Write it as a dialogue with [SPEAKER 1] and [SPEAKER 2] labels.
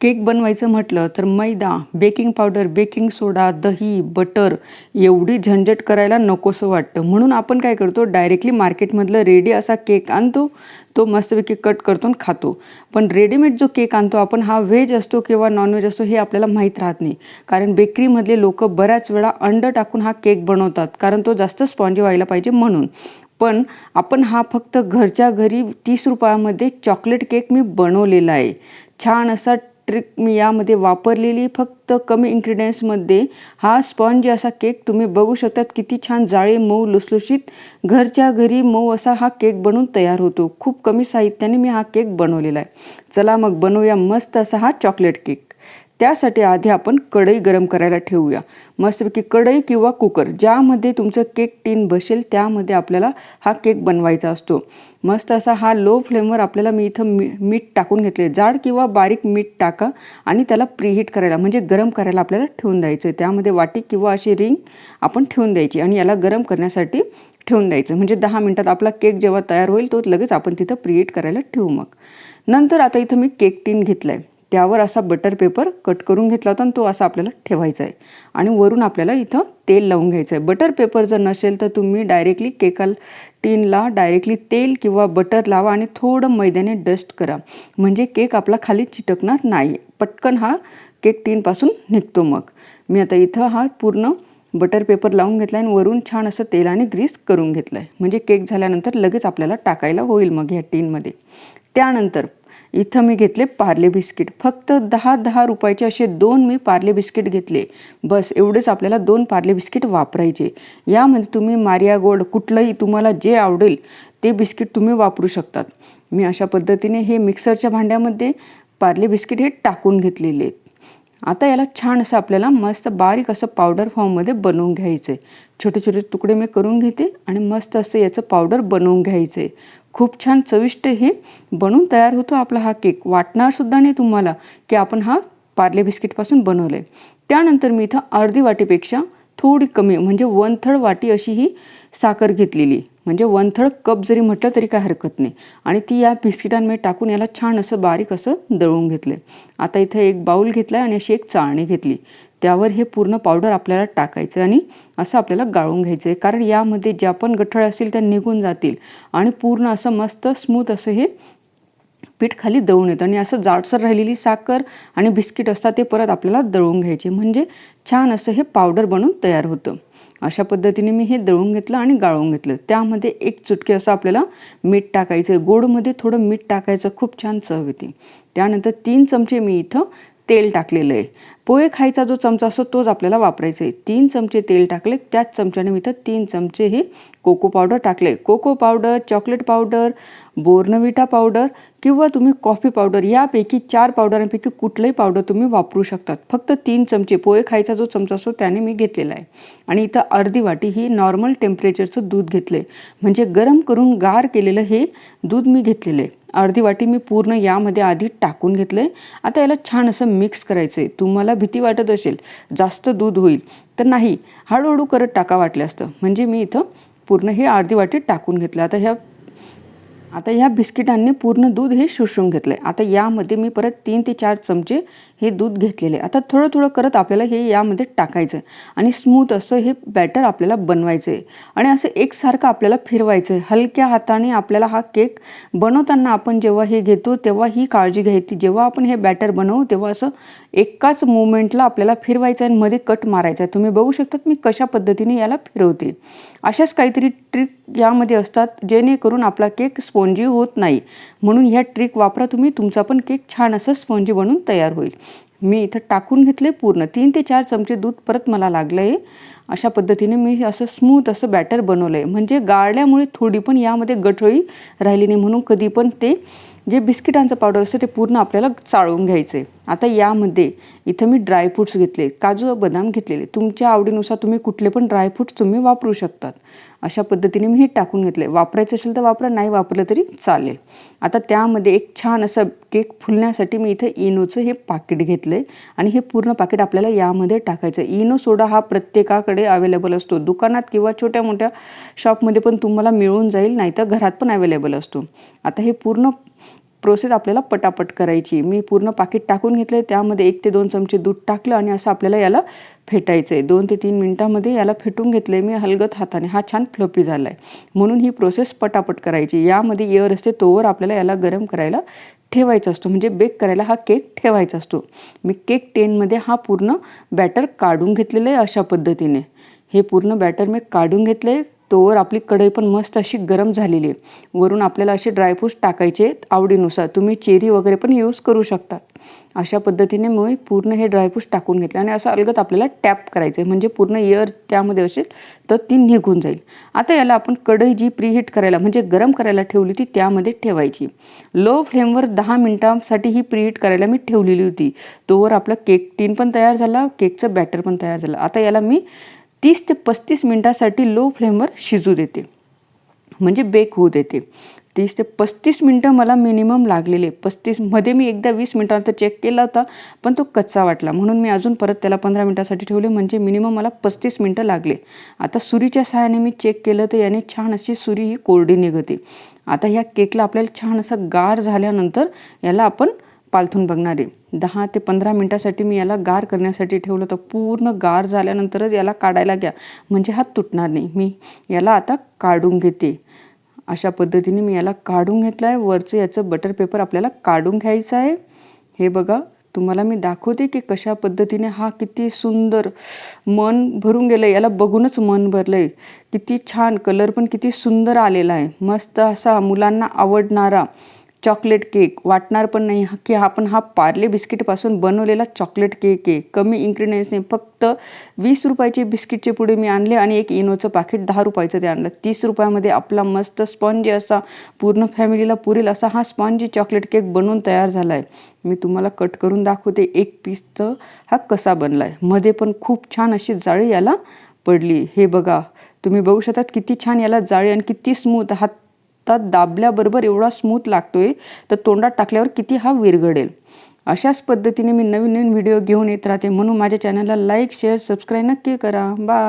[SPEAKER 1] Cake बनवायचं म्हटलं तर मैदा, बेकिंग पावडर, बेकिंग सोडा, दही, बटर एवढी झंझट करायला नकोसं वाटतं. म्हणून आपण काय करतो, डायरेक्टली मार्केटमधलं रेडी असा केक आणतो, तो मस्तपैकी कट करतो आणि खातो. पण रेडीमेड जो केक आणतो आपण, हा व्हेज असतो किंवा नॉनव्हेज असतो हे आपल्याला माहीत राहत नाही. कारण बेकरीमधले लोक बऱ्याच वेळा अंड टाकून हा केक बनवतात, कारण तो जास्त स्पॉन्जी व्हायला पाहिजे म्हणून. पण आपण हा फक्त घरच्या घरी 30 रुपयामध्ये चॉकलेट केक मी बनवलेला आहे. छान असा ट्रिक मी यामध्ये वापरलेली, फक्त कमी इन्ग्रेडियंट्समध्ये हा स्पॉन्ज असा केक तुम्ही बघू शकतात. किती छान जाळे, मऊ, लुसलुशीत, घरच्या घरी मऊ असा हा केक बनून तयार होतो. खूप कमी साहित्याने मी हा केक बनवलेला आहे. चला मग बनवूया मस्त असा हा चॉकलेट केक. त्यासाठी आधी आपण कढई गरम करायला ठेवूया. मस्तपैकी कढई किंवा कुकर, ज्यामध्ये तुमचं केक टीन बसेल त्यामध्ये आपल्याला हा केक बनवायचा असतो. मस्त असा हा लो फ्लेमवर आपल्याला मी इथं मीठ टाकून घेतले. जाड किंवा बारीक मीठ टाका आणि त्याला प्रीहीट करायला म्हणजे गरम करायला आपल्याला ठेवून द्यायचं. त्यामध्ये वाटी किंवा अशी रिंग आपण ठेवून द्यायची आणि याला गरम करण्यासाठी ठेवून द्यायचं. म्हणजे 10 मिनिटात आपला केक जेव्हा तयार होईल तो लगेच आपण तिथं प्रीहीट करायला ठेवू. मग नंतर आता इथं मी केक टीन घेतला आहे, त्यावर असा बटर पेपर कट करून घेतला होता आणि तो असा आपल्याला ठेवायचा आहे. आणि वरून आपल्याला इथं तेल लावून घ्यायचं आहे. बटर पेपर जर नसेल तर तुम्ही डायरेक्टली टीनला डायरेक्टली तेल किंवा बटर लावा आणि थोडं मैद्याने डस्ट करा, म्हणजे केक आपला खाली चिटकणार नाही. पटकन हा केक टीनपासून निघतो. मग मी आता इथं हा पूर्ण बटर पेपर लावून घेतला आणि वरून छान असं तेलाने ग्रीस करून घेतलं आहे, म्हणजे केक झाल्यानंतर लगेच आपल्याला टाकायला होईल मग ह्या टीनमध्ये. त्यानंतर इथं मी घेतले पार्ले बिस्किट. फक्त 10-10 रुपयाचे असे 2 मी पार्ले बिस्किट घेतले. बस एवढेच आपल्याला 2 पार्ले बिस्किट वापरायचे. यामध्ये तुम्ही मारिया गोल्ड कुठलंही तुम्हाला जे आवडेल ते बिस्किट तुम्ही वापरू शकतात. मी अशा पद्धतीने हे मिक्सरच्या भांड्यामध्ये पार्ले बिस्किट हे टाकून घेतलेले आहेत. आता याला छान असं आपल्याला मस्त बारीक असं पावडर फॉर्ममध्ये बनवून घ्यायचं आहे. छोटे छोटे तुकडे मी करून घेते आणि मस्त असं याचं पावडर बनवून घ्यायचं आहे. खूप छान चविष्ट हे बनून तयार होतो आपला हा केक. वाटणार सुद्धा नाही तुम्हाला की आपण हा पार्ले बिस्किटपासून बनवलं आहे. त्यानंतर मी इथं अर्धी वाटीपेक्षा थोडी कमी म्हणजे 1/3 वाटी अशी ही साखर घेतलेली, म्हणजे 1/3 कप जरी म्हटलं तरी काय हरकत नाही. आणि ती या बिस्किटांमध्ये टाकून याला छान असं बारीक असं दळून घेतलं. आता इथं एक बाऊल घेतला आणि अशी एक चाळणी घेतली, त्यावर हे पूर्ण पावडर आपल्याला टाकायचं आणि असं आपल्याला गाळून घ्यायचं आहे. कारण यामध्ये ज्या पण गठळ असतील त्या निघून जातील आणि पूर्ण असं मस्त स्मूथ असं हे पीठ खाली दळून येतं. आणि असं जाडसर राहिलेली साखर आणि बिस्किट असतात ते परत आपल्याला दळून घ्यायचे, म्हणजे छान असं हे पावडर बनून तयार होतं. अशा पद्धतीने मी हे दळून घेतलं आणि गाळून घेतलं. त्यामध्ये 1 चुटकी असं आपल्याला मीठ टाकायचं. गोडमध्ये थोडं मीठ टाकायचं, खूप छान चव येते. त्यानंतर 3 चमचे मी इथं तेल टाकलेलं आहे. पोहे खायचा जो चमचा असतो तोच आपल्याला वापरायचा आहे. 3 चमचे तेल टाकले. त्याच चमच्याने मी इथं 3 चमचे हे कोको पावडर टाकले. Cocoa powder, chocolate powder, Bournvita powder किंवा तुम्ही कॉफी पावडर, यापैकी 4 पावडरांपैकी कुठलंही पावडर तुम्ही वापरू शकतात. फक्त 3 चमचे पोहे खायचा जो चमचा असतो त्याने मी घेतलेला आहे. आणि इथं अर्धी वाटी ही नॉर्मल टेम्परेचरचं दूध घेतलं आहे, म्हणजे गरम करून गार केलेलं हे दूध मी घेतलेलं आहे. अर्धी वाटी मी पूर्ण यामध्ये आधी टाकून घेतलं आहे. आता याला छान असं मिक्स करायचं आहे. तुम्हाला भीती वाटत असेल जास्त दूध होईल तर नाही, हळूहळू करत टाका वाटलं असतं. म्हणजे मी इथं पूर्ण हे अर्धी वाटी टाकून घेतलं. आता ह्या बिस्किटांनी पूर्ण दूध हे शोषून घेतलं आहे. आता यामध्ये मी परत 3 ते 4 चमचे हे दूध घेतलेले. आता थोडं थोडं करत आपल्याला हे यामध्ये टाकायचं आणि स्मूथ असं हे बॅटर आपल्याला बनवायचं आहे. आणि असं एकसारखं आपल्याला फिरवायचं आहे. हलक्या हाताने आपल्याला हा केक बनवताना आपण जेव्हा हे घेतो तेव्हा ही काळजी घ्यायची. जेव्हा आपण हे बॅटर बनवू तेव्हा असं एकाच मुवमेंटला आपल्याला फिरवायचं आहे आणि मध्ये कट मारायचा आहे. तुम्ही बघू शकतात मी कशा पद्धतीने याला फिरवते. अशाच काहीतरी ट्रिक यामध्ये असतात जेणेकरून आपला केक स्पॉन्जी होत नाही. म्हणून ह्या ट्रिक वापरा तुम्ही, तुमचा पण केक छान असं स्पॉन्जी बनून तयार होईल. मी इथं टाकून घेतले पूर्ण 3 ते 4 चमचे दूध परत मला लागलं आहे. अशा पद्धतीने मी असं स्मूथ असं बॅटर बनवलं आहे, म्हणजे गाळल्यामुळे थोडी पण यामध्ये गठळी राहिली नाही. म्हणून कधी पण ते जे बिस्किटांचं पावडर असतं ते पूर्ण आपल्याला चाळून घ्यायचं आहे. आता यामध्ये इथं मी ड्रायफ्रूट्स घेतले, काजू बदाम घेतलेले. तुमच्या आवडीनुसार तुम्ही कुठले पण ड्रायफ्रूट्स तुम्ही वापरू शकतात. अशा पद्धतीने मी हे टाकून घेतले. वापरायचं असेल तर वापरा, नाही वापरलं तरी चालेल. आता त्यामध्ये एक छान असं केक फुलण्यासाठी मी इथं इनोचं हे पाकिट घेतलं आहे आणि हे पूर्ण पाकिट आपल्याला यामध्ये टाकायचं. इनो सोडा हा प्रत्येकाकडे अवेलेबल असतो, दुकानात किंवा छोट्या मोठ्या शॉपमध्ये पण तुम्हाला मिळून जाईल, नाही तर घरात पण अवेलेबल असतो. आता हे पूर्ण प्रोसेस आपल्याला पटापट करायची. मी पूर्ण पाकीट टाकून घेतलं, त्यामध्ये 1 ते 2 चमचे दूध टाकलं आणि असं आपल्याला याला फेटायचं आहे. 2 ते 3 मिनिटामध्ये याला फेटून घेतलं आहे मी हलगत हाताने. हा छान फ्लफी झाला आहे, म्हणून ही प्रोसेस पटापट करायची. यामध्ये एअर असते तोवर आपल्याला याला गरम करायला ठेवायचा असतो, म्हणजे बेक करायला हा केक ठेवायचा असतो. मी केक टेनमध्ये हा पूर्ण बॅटर काढून घेतलेलं आहे. अशा पद्धतीने हे पूर्ण बॅटर मी काढून घेतलं आहे. तोवर आपली कढई पण मस्त अशी गरम झालेली आहे. वरून आपल्याला असे ड्रायफ्रूट्स टाकायचे आवडीनुसार. तुम्ही चेरी वगैरे पण यूज करू शकतात. अशा पद्धतीने मी पूर्ण हे ड्रायफ्रूट्स टाकून घेतले आणि असं अलगद आपल्याला टॅप करायचं आहे, म्हणजे पूर्ण एअर त्यामध्ये असेल तर ती निघून जाईल. आता याला आपण कढई जी प्रीहीट करायला म्हणजे गरम करायला ठेवली होती त्यामध्ये ठेवायची. लो फ्लेमवर 10 मिनिटांसाठी ही प्रीहीट करायला मी ठेवलेली होती. तोवर आपला केक टीन पण तयार झाला, केकचं बॅटर पण तयार झालं. आता याला मी 30 ते 35 मिनिटांसाठी लो फ्लेमवर शिजू देते, म्हणजे बेक होऊ देते. 30 ते 35 मिनटं मला मिनिमम लागलेले. 35मध्ये मी एकदा 20 मिनिटांनंतर चेक केला होता, पण तो कच्चा वाटला, म्हणून मी अजून परत त्याला 15 मिनिटांसाठी ठेवले, म्हणजे मिनिमम मला 35 मिनटं लागले. आता सुरीच्या सहाय्याने मी चेक केलं तर याने छान अशी सुरी ही कोरडी निघते. आता ह्या केकला आपल्याला छान असं गार झाल्यानंतर याला आपण पालथून बघणार आहे. 10 ते 15 मिनिटांसाठी मी याला गार करण्यासाठी ठेवलं होतं. पूर्ण गार झाल्यानंतरच याला काढायला घ्या, म्हणजे हात तुटणार नाही. मी याला आता काढून घेते. अशा पद्धतीने मी याला काढून घेतलं आहे. वरचं याचं बटर पेपर आपल्याला काढून घ्यायचं आहे. हे बघा, तुम्हाला मी दाखवते की कशा पद्धतीने हा किती सुंदर मन भरून गेलं आहे. याला बघूनच मन भरलं आहे. किती छान कलर पण किती सुंदर आलेला आहे. मस्त असा मुलांना आवडणारा चॉकलेट केक वाटणार पण नाही की आपण हा पार्ले बिस्किटपासून बनवलेला चॉकलेट केक आहे. कमी इन्ग्रेडियंट्सने फक्त 20 रुपयाचे बिस्किटचे पुडे मी आणले आणि एक इनोचं पाकिट 10 रुपयाचं ते आणलं. 30 रुपयामध्ये आपला मस्त स्पॉन्जी असा पूर्ण फॅमिलीला पुरेल असा हा स्पॉन्जी चॉकलेट केक बनवून तयार झाला आहे. मी तुम्हाला कट करून दाखवते एक पीसचं हा कसा बनला आहे. मध्ये पण खूप छान अशी जाळी याला पडली. हे बघा, तुम्ही बघू शकता किती छान याला जाळी आणि किती स्मूथ. हातात दाबल्याबरोबर एवढा स्मूथ लागतोय, तर तोंडात टाकल्यावर किती हा विरघळेल. अशाच पद्धतीने मी नवीन नवीन व्हिडिओ घेऊन येत राहते, म्हणून माझ्या चॅनलला लाईक शेअर सबस्क्राईब नक्की करा. बाय.